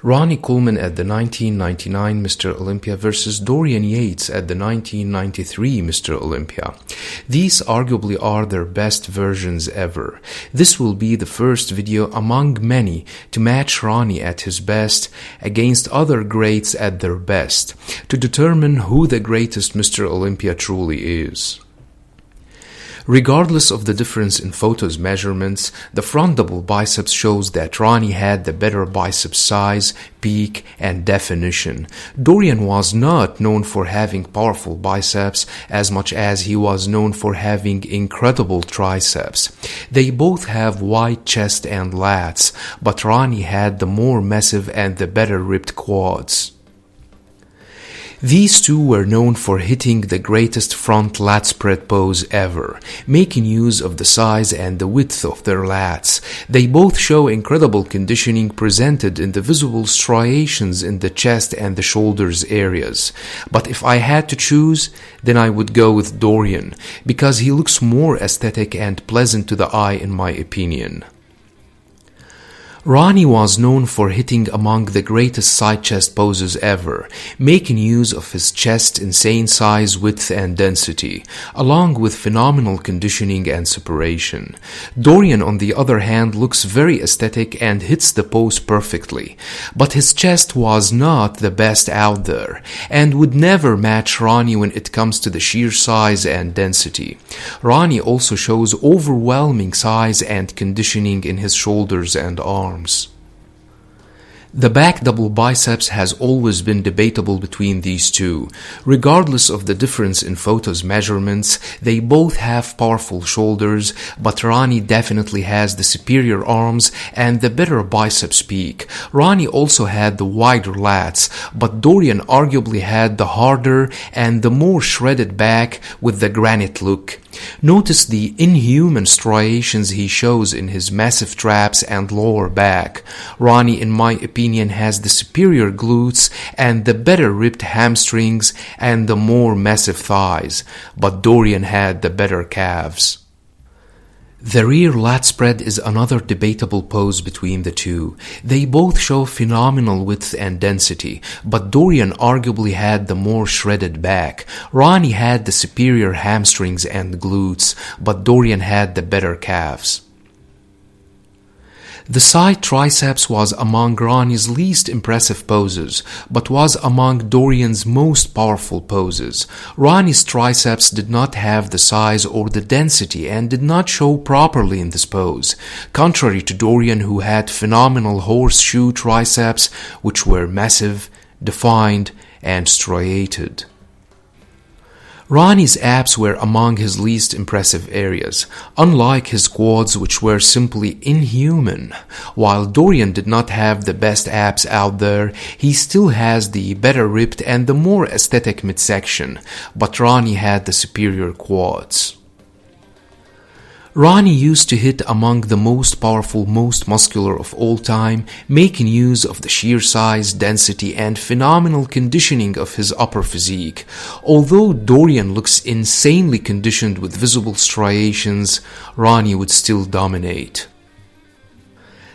Ronnie Coleman at the 1999 Mr. Olympia versus Dorian Yates at the 1993 Mr. Olympia. These arguably are their best versions ever. This will be the first video among many to match Ronnie at his best against other greats at their best, to determine who the greatest Mr. Olympia truly is. Regardless of the difference in photos measurements, the front double biceps shows that Ronnie had the better bicep size, peak, and definition. Dorian was not known for having powerful biceps as much as he was known for having incredible triceps. They both have wide chest and lats, but Ronnie had the more massive and the better ripped quads. These two were known for hitting the greatest front lat spread pose ever, making use of the size and the width of their lats. They both show incredible conditioning presented in the visible striations in the chest and the shoulders areas. But if I had to choose, then I would go with Dorian, because he looks more aesthetic and pleasant to the eye in my opinion. Ronnie was known for hitting among the greatest side chest poses ever, making use of his chest's insane size, width, and density, along with phenomenal conditioning and separation. Dorian, on the other hand, looks very aesthetic and hits the pose perfectly, but his chest was not the best out there, and would never match Ronnie when it comes to the sheer size and density. Ronnie also shows overwhelming size and conditioning in his shoulders and arms. The back double biceps has always been debatable between these two. Regardless of the difference in photos measurements, they both have powerful shoulders, but Ronnie definitely has the superior arms and the better biceps peak. Ronnie also had the wider lats, but Dorian arguably had the harder and the more shredded back with the granite look. Notice the inhuman striations he shows in his massive traps and lower back. Ronnie, in my opinion, has the superior glutes and the better ripped hamstrings and the more massive thighs, but Dorian had the better calves. The rear lat spread is another debatable pose between the two. They both show phenomenal width and density, but Dorian arguably had the more shredded back. Ronnie had the superior hamstrings and glutes, but Dorian had the better calves. The side triceps was among Ronnie's least impressive poses, but was among Dorian's most powerful poses. Ronnie's triceps did not have the size or the density and did not show properly in this pose, contrary to Dorian, who had phenomenal horseshoe triceps which were massive, defined, and striated. Ronnie's abs were among his least impressive areas, unlike his quads which were simply inhuman. While Dorian did not have the best abs out there, he still has the better ripped and the more aesthetic midsection, but Ronnie had the superior quads. Ronnie used to hit among the most powerful, most muscular of all time, making use of the sheer size, density, and phenomenal conditioning of his upper physique. Although Dorian looks insanely conditioned with visible striations, Ronnie would still dominate.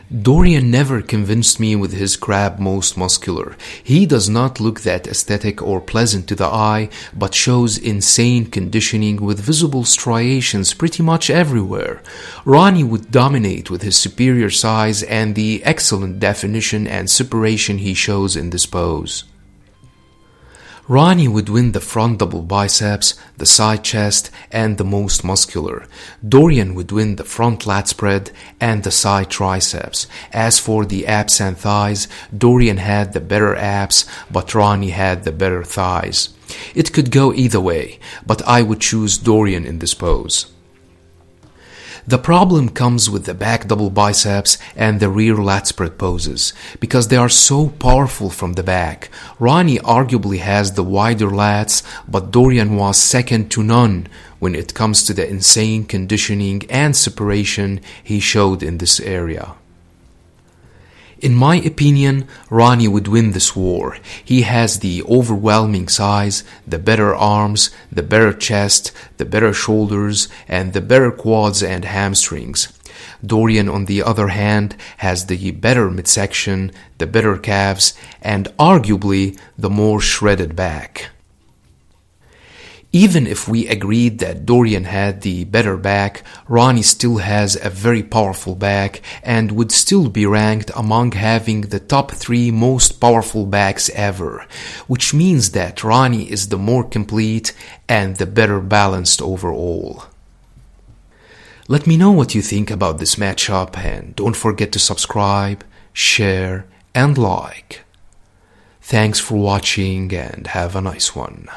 Dorian never convinced me with his crab most muscular. He does not look that aesthetic or pleasant to the eye, but shows insane conditioning with visible striations pretty much everywhere. Ronnie would dominate with his superior size and the excellent definition and separation he shows in this pose. Ronnie would win the front double biceps, the side chest, and the most muscular. Dorian would win the front lat spread and the side triceps. As for the abs and thighs, Dorian had the better abs, but Ronnie had the better thighs. It could go either way, but I would choose Dorian in this pose. The problem comes with the back double biceps and the rear lat spread poses, because they are so powerful from the back. Ronnie arguably has the wider lats, but Dorian was second to none when it comes to the insane conditioning and separation he showed in this area. In my opinion, Ronnie would win this war. He has the overwhelming size, the better arms, the better chest, the better shoulders, and the better quads and hamstrings. Dorian, on the other hand, has the better midsection, the better calves, and arguably the more shredded back. Even if we agreed that Dorian had the better back, Ronnie still has a very powerful back and would still be ranked among having the top 3 most powerful backs ever, which means that Ronnie is the more complete and the better balanced overall. Let me know what you think about this matchup, and don't forget to subscribe, share, and like. Thanks for watching and have a nice one.